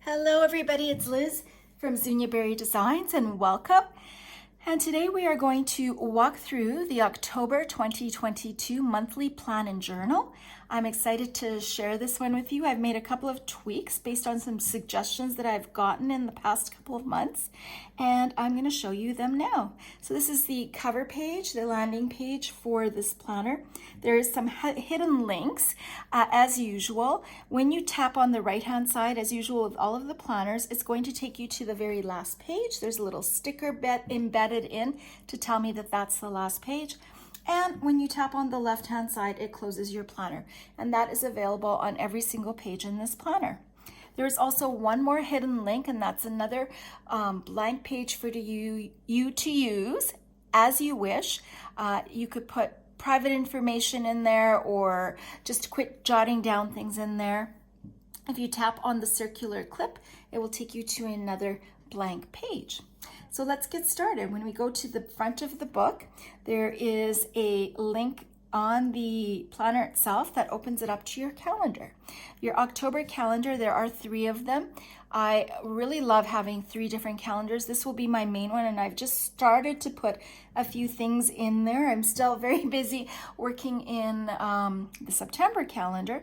Hello everybody, it's Liz from Zunia Berry Designs and welcome. And today we are going to walk through the October 2022 monthly plan and journal. I'm excited to share this one with you. I've made a couple of tweaks based on some suggestions that I've gotten in the past couple of months, and I'm going to show you them now. So this is the cover page, the landing page for this planner. There is some hidden links as usual. When you tap on the right hand side, as usual with all of the planners, it's going to take you to the very last page. There's a little sticker embedded in to tell me that that's the last page. And when you tap on the left hand side, it closes your planner, and that is available on every single page in this planner. There's also one more hidden link, and that's another blank page for you to use as you wish. You could put private information in there or just quit jotting down things in there. If you tap on the circular clip, it will take you to another blank page. So let's get started. When we go to the front of the book, there is a link on the planner itself that opens it up to your calendar. Your October calendar, there are 3 of them. I really love having 3 different calendars. This will be my main one, and I've just started to put a few things in there. I'm still very busy working in the September calendar.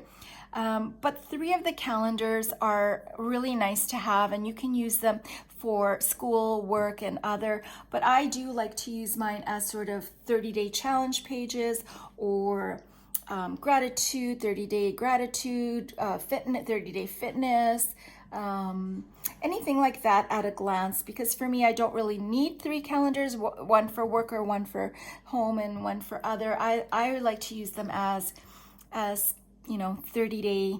But 3 of the calendars are really nice to have, and you can use them for school, work, and other. But I do like to use mine as sort of 30-day challenge pages or gratitude, 30-day gratitude, 30-day fitness, anything like that at a glance. Because for me, I don't really need 3 calendars, one for work or one for home and one for other. I like to use them as 30-day.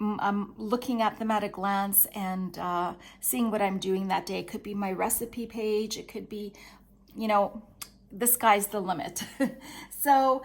I'm looking at them at a glance and seeing what I'm doing that day. It could be my recipe page. It could be, the sky's the limit. So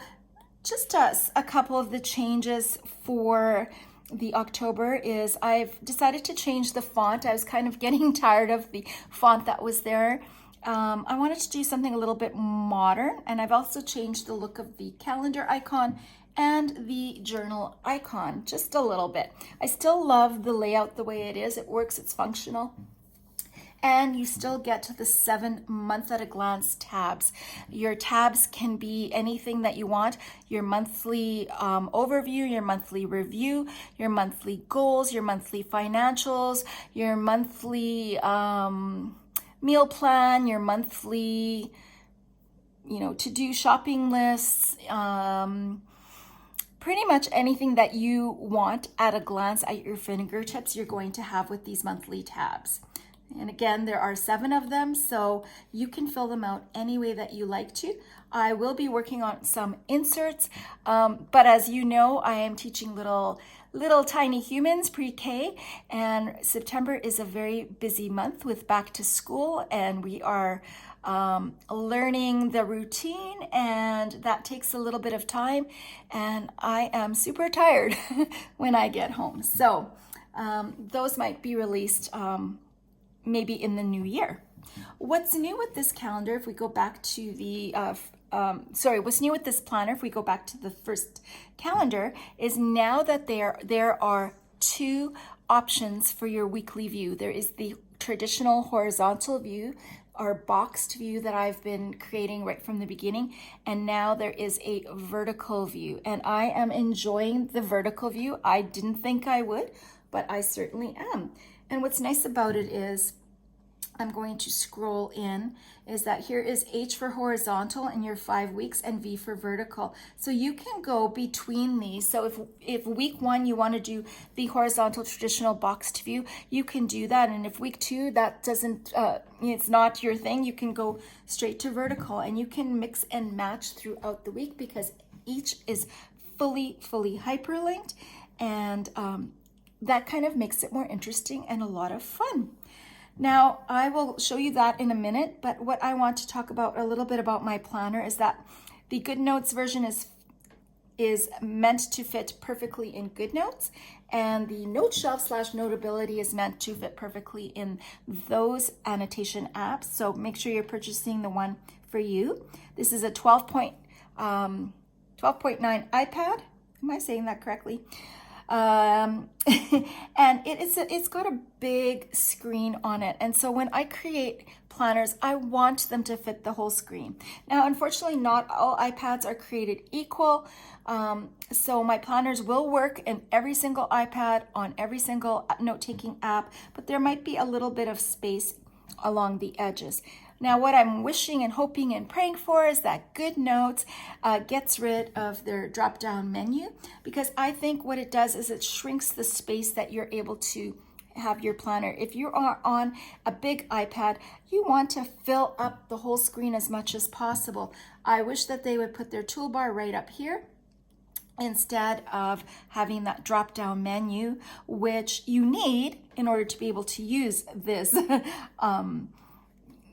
just a couple of the changes for the October is I've decided to change the font. I was kind of getting tired of the font that was there. I wanted to do something a little bit modern, and I've also changed the look of the calendar icon and the journal icon just a little bit. I still love the layout the way it is. It works, it's functional. And you still get to the 7 month at a glance tabs. Your tabs can be anything that you want. Your monthly overview, your monthly review, your monthly goals, your monthly financials, your monthly meal plan, your monthly, to-do shopping lists, pretty much anything that you want at a glance at your fingertips, you're going to have with these monthly tabs. And again, there are 7 of them, so you can fill them out any way that you like to. I will be working on some inserts, but as you know, I am teaching little tiny humans pre-K, and September is a very busy month with back to school, and we are learning the routine, and that takes a little bit of time, and I am super tired when I get home. So those might be released maybe in the new year. What's new with this calendar, if we go back to the what's new with this planner, if we go back to the first calendar, is now that there are 2 options for your weekly view. There is the traditional horizontal view, or boxed view that I've been creating right from the beginning, and now there is a vertical view, and I am enjoying the vertical view. I didn't think I would, but I certainly am. And what's nice about it is I'm going to scroll in, is that here is H for horizontal in your 5 weeks and V for vertical. So you can go between these. So if week 1 you want to do the horizontal traditional boxed view, you can do that. And if week 2 that doesn't, it's not your thing, you can go straight to vertical, and you can mix and match throughout the week because each is fully hyperlinked, and that kind of makes it more interesting and a lot of fun. Now, I will show you that in a minute, but what I want to talk about a little bit about my planner is that the GoodNotes version is meant to fit perfectly in GoodNotes, and the Note Shelf / Notability is meant to fit perfectly in those annotation apps. So make sure you're purchasing the one for you. This is a 12.9 iPad. Am I saying that correctly? And it's got a big screen on it. And so when I create planners, I want them to fit the whole screen. Now, unfortunately, not all iPads are created equal. So my planners will work in every single iPad, on every single note-taking app, but there might be a little bit of space along the edges. Now, what I'm wishing and hoping and praying for is that GoodNotes gets rid of their drop-down menu, because I think what it does is it shrinks the space that you're able to have your planner. If you are on a big iPad, you want to fill up the whole screen as much as possible. I wish that they would put their toolbar right up here instead of having that drop down menu, which you need in order to be able to use this,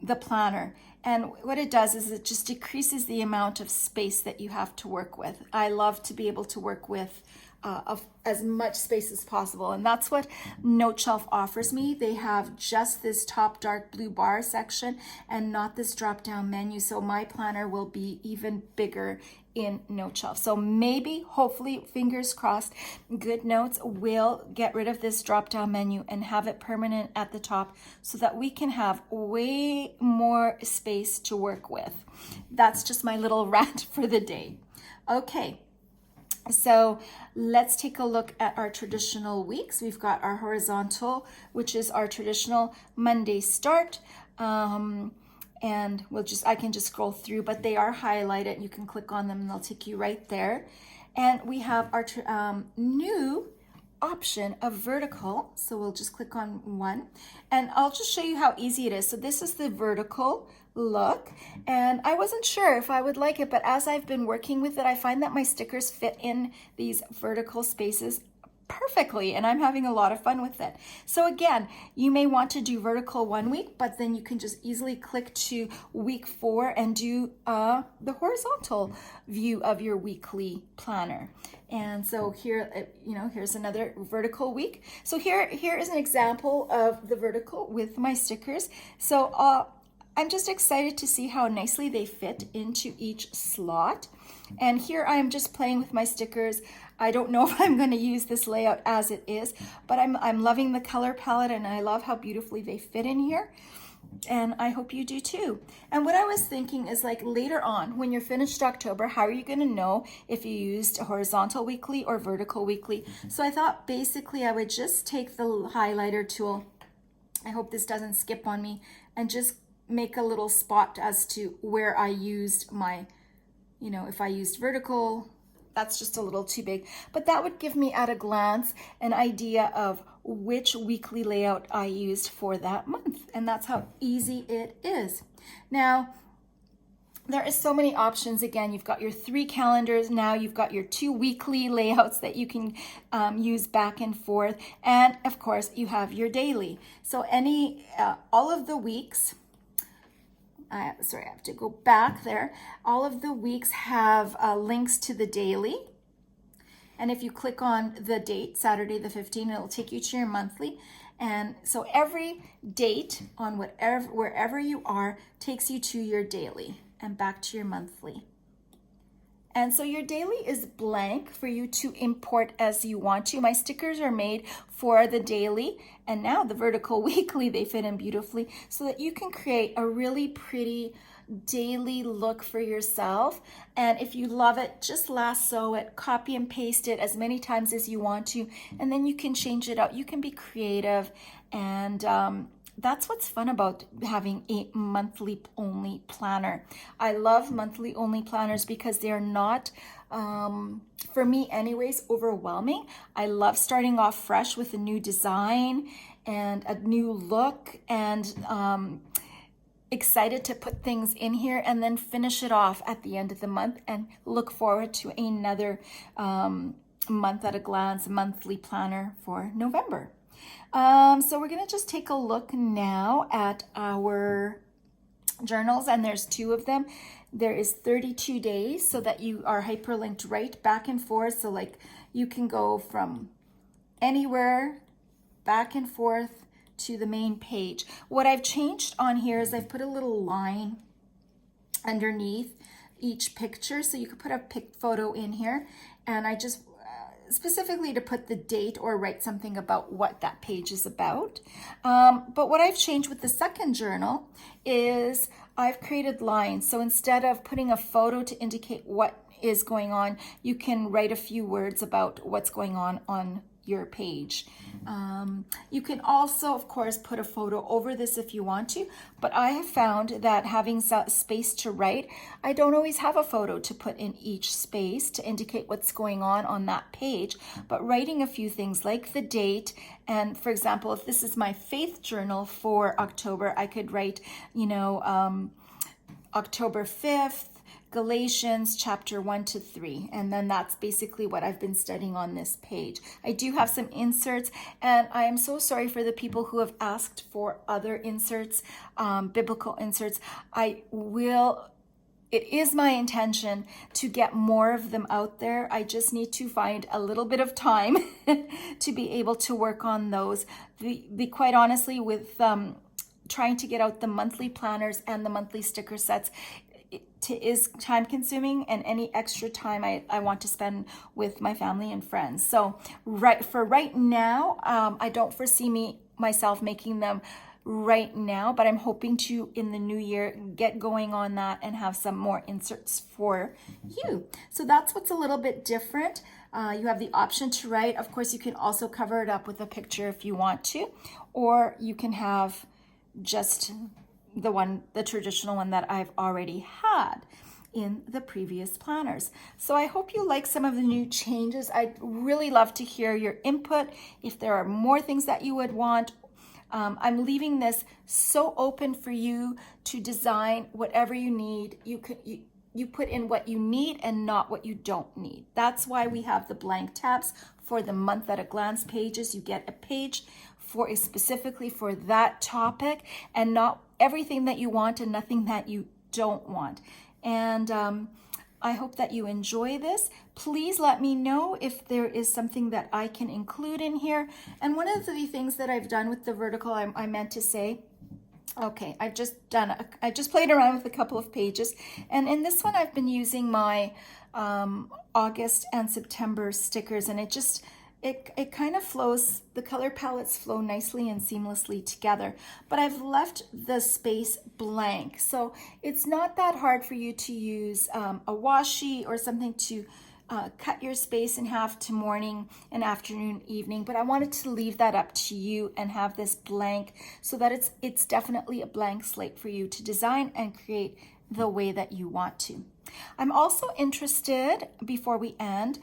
the planner. And what it does is it just decreases the amount of space that you have to work with. I love to be able to work with of as much space as possible, and that's what NoteShelf offers me. They have just this top dark blue bar section and not this drop down menu, so my planner will be even bigger in NoteShelf. So maybe, hopefully, fingers crossed, GoodNotes will get rid of this drop down menu and have it permanent at the top so that we can have way more space to work with. That's just my little rant for the day. Okay. So let's take a look at our traditional weeks. We've got our horizontal, which is our traditional Monday start. And I can just scroll through, but they are highlighted. You can click on them and they'll take you right there. And we have our new option of vertical. So we'll just click on one and I'll just show you how easy it is. So this is the vertical look, and I wasn't sure if I would like it, but as I've been working with it, I find that my stickers fit in these vertical spaces perfectly, and I'm having a lot of fun with it. So again, you may want to do vertical 1 week, but then you can just easily click to week 4 and do the horizontal view of your weekly planner. And so here, here's another vertical week. So here is an example of the vertical with my stickers. So I'm just excited to see how nicely they fit into each slot. And here I'm just playing with my stickers. I don't know if I'm going to use this layout as it is, but I'm loving the color palette and I love how beautifully they fit in here. And I hope you do too. And what I was thinking is, like, later on when you're finished October, how are you going to know if you used a horizontal weekly or vertical weekly? So I thought basically I would just take the highlighter tool. I hope this doesn't skip on me, and just make a little spot as to where I used my, if I used vertical, that's just a little too big, but that would give me at a glance an idea of which weekly layout I used for that month. And that's how easy it is. Now, there is so many options. Again, you've got your 3 calendars. Now you've got your 2 weekly layouts that you can use back and forth. And of course, you have your daily. So all of the weeks, I have to go back there. All of the weeks have links to the daily. And if you click on the date, Saturday the 15th, it'll take you to your monthly. And so every date on wherever you are takes you to your daily and back to your monthly. And so your daily is blank for you to import as you want to. My stickers are made for the daily, and now the vertical weekly, they fit in beautifully so that you can create a really pretty daily look for yourself. And if you love it, just lasso it, copy and paste it as many times as you want to, and then you can change it out. You can be creative, and that's what's fun about having a monthly only planner. I love monthly only planners because they're not, for me anyways, overwhelming. I love starting off fresh with a new design and a new look, and excited to put things in here and then finish it off at the end of the month and look forward to another month at a glance monthly planner for November. So we're going to just take a look now at our journals, and there's 2 of them. There is 32 days, so that you are hyperlinked right back and forth. So like you can go from anywhere back and forth to the main page. What I've changed on here is I've put a little line underneath each picture, so you could put a photo in here, and I just specifically to put the date or write something about what that page is about. But what I've changed with the second journal is I've created lines. So instead of putting a photo to indicate what is going on, you can write a few words about what's going on your page. You can also, of course, put a photo over this if you want to, but I have found that having space to write, I don't always have a photo to put in each space to indicate what's going on that page, but writing a few things like the date. And for example, if this is my faith journal for October, I could write, October 5th, Galatians chapter 1 to 3, and then that's basically what I've been studying on this page. I do have some inserts, and I am so sorry for the people who have asked for other inserts, biblical inserts. It is my intention to get more of them out there. I just need to find a little bit of time to be able to work on those. Quite honestly, with trying to get out the monthly planners and the monthly sticker sets, is time consuming, and any extra time I want to spend with my family and friends. So right now, I don't foresee myself making them right now, but I'm hoping to in the new year get going on that and have some more inserts for you. So that's what's a little bit different. You have the option to write. Of course, you can also cover it up with a picture if you want to, or you can have just the traditional one that I've already had in the previous planners. So I hope you like some of the new changes. I'd really love to hear your input. If there are more things that you would want, I'm leaving this so open for you to design whatever you need. You put in what you need and not what you don't need. That's why we have the blank tabs for the month at a glance pages. You get a page specifically for that topic, and not everything that you want and nothing that you don't want. And I hope that you enjoy this. Please let me know if there is something that I can include in here. And one of the things that I've done with the vertical, I meant to say, okay, I just played around with a couple of pages, and in this one I've been using my August and September stickers, and it kind of flows, the color palettes flow nicely and seamlessly together, but I've left the space blank. So it's not that hard for you to use a washi or something to cut your space in half to morning and afternoon, evening, but I wanted to leave that up to you and have this blank so that it's definitely a blank slate for you to design and create the way that you want to. I'm also interested, before we end,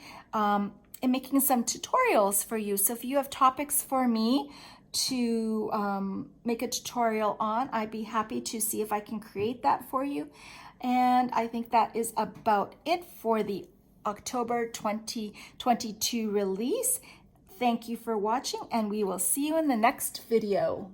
in making some tutorials for you. So if you have topics for me to make a tutorial on, I'd be happy to see if I can create that for you. And I think that is about it for the October 2022 release. Thank you for watching, and we will see you in the next video.